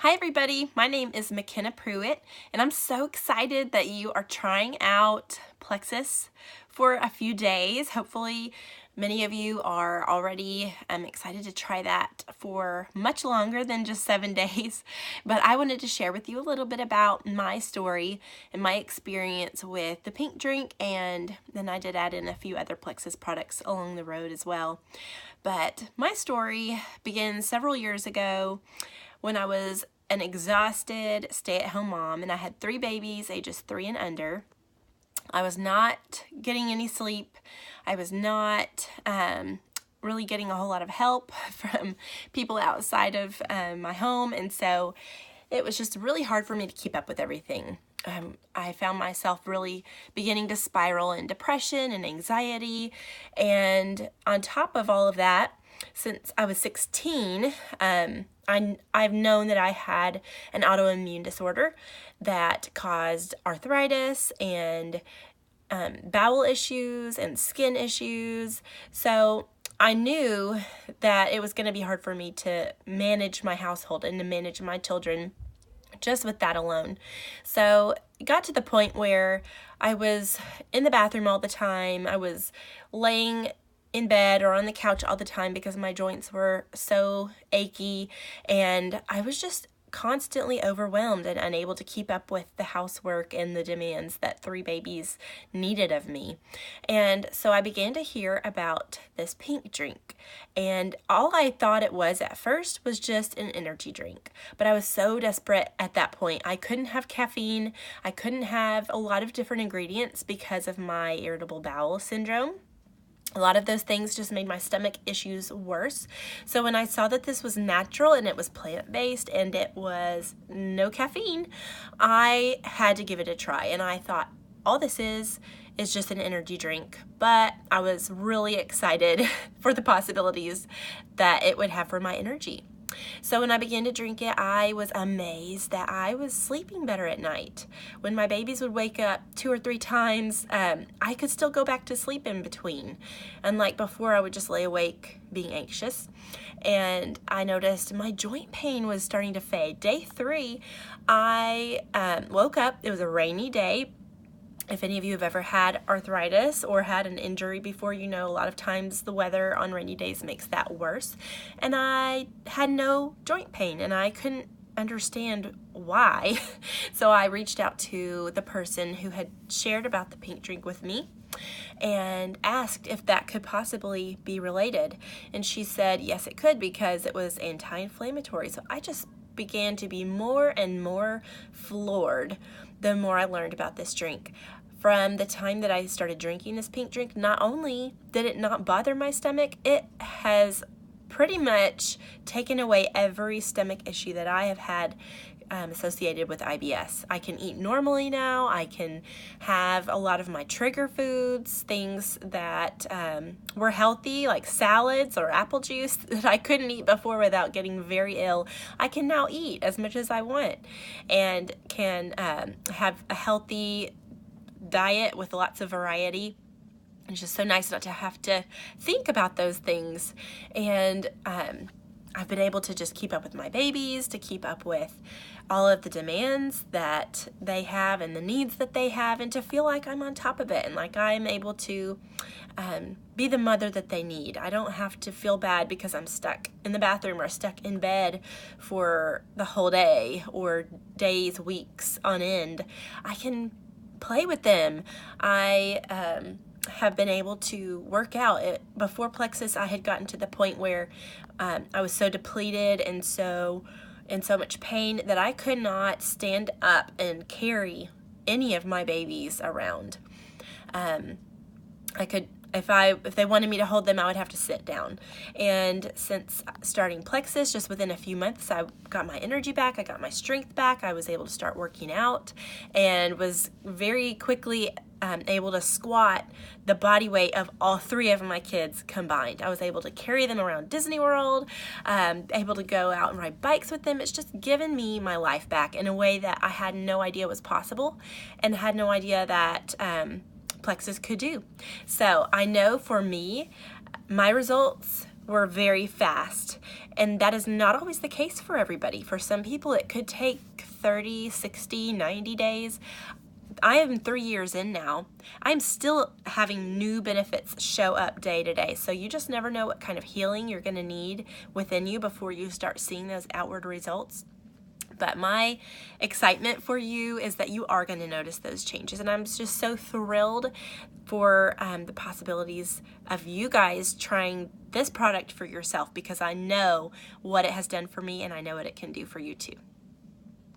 Hi everybody, my name is McKenna Pruitt and I'm so excited that you are trying out Plexus for a few days. Hopefully many of you are already excited to try that for much longer than just 7 days. But I wanted to share with you a little bit about my story and my experience with the pink drink, and then I did add in a few other Plexus products along the road as well. But my story begins several years ago when I was an exhausted stay-at-home mom and I had 3 babies ages 3 and under. I was not getting any sleep. I was not really getting a whole lot of help from people outside of my home, and so it was just really hard for me to keep up with everything. I found myself really beginning to spiral in depression and anxiety, and on top of all of that, since I was 16, I've known that I had an autoimmune disorder that caused arthritis and bowel issues and skin issues. So I knew that it was going to be hard for me to manage my household and to manage my children just with that alone. So it got to the point where I was in the bathroom all the time. I was laying in bed or on the couch all the time because my joints were so achy, and I was just constantly overwhelmed and unable to keep up with the housework and the demands that 3 babies needed of me. And so I began to hear about this pink drink, and all I thought it was at first was just an energy drink. But I was so desperate at that point. I couldn't have caffeine. I couldn't have a lot of different ingredients because of my irritable bowel syndrome. A lot of those things just made my stomach issues worse. So when I saw that this was natural and it was plant-based and it was no caffeine, I had to give it a try. And I thought, all this is just an energy drink. But I was really excited for the possibilities that it would have for my energy. So when I began to drink it, I was amazed that I was sleeping better at night. When my babies would wake up 2 or 3 times, I could still go back to sleep in between. Unlike before, I would just lay awake being anxious. And I noticed my joint pain was starting to fade. Day 3, I woke up. It was a rainy day. If any of you have ever had arthritis or had an injury before, you know a lot of times the weather on rainy days makes that worse. And I had no joint pain and I couldn't understand why. So I reached out to the person who had shared about the pink drink with me and asked if that could possibly be related. And she said, yes, it could, because it was anti-inflammatory. So I just began to be more and more floored the more I learned about this drink. From the time that I started drinking this pink drink, not only did it not bother my stomach, it has pretty much taken away every stomach issue that I have had associated with IBS. I can eat normally now. I can have a lot of my trigger foods, things that were healthy, like salads or apple juice that I couldn't eat before without getting very ill. I can now eat as much as I want and can have a healthy diet with lots of variety. It's just so nice not to have to think about those things. And I've been able to just keep up with my babies, to keep up with all of the demands that they have and the needs that they have, and to feel like I'm on top of it and like I'm able to be the mother that they need. I don't have to feel bad because I'm stuck in the bathroom or stuck in bed for the whole day or days, weeks on end. I can play with them. I have been able to work out. Before Plexus, I had gotten to the point where I was so depleted and so in so much pain that I could not stand up and carry any of my babies around. I could, if they wanted me to hold them, I would have to sit down. And since starting Plexus, just within a few months, I got my energy back, I got my strength back, I was able to start working out, and was very quickly able to squat the body weight of all 3 of my kids combined. I was able to carry them around Disney World, able to go out and ride bikes with them. It's just given me my life back in a way that I had no idea was possible and had no idea that Plexus could do. So I know for me, my results were very fast, and that is not always the case for everybody. For some people, it could take 30, 60, 90 days. I am 3 years in now. I'm still having new benefits show up day to day. So you just never know what kind of healing you're going to need within you before you start seeing those outward results. But my excitement for you is that you are going to notice those changes. And I'm just so thrilled for the possibilities of you guys trying this product for yourself, because I know what it has done for me and I know what it can do for you too.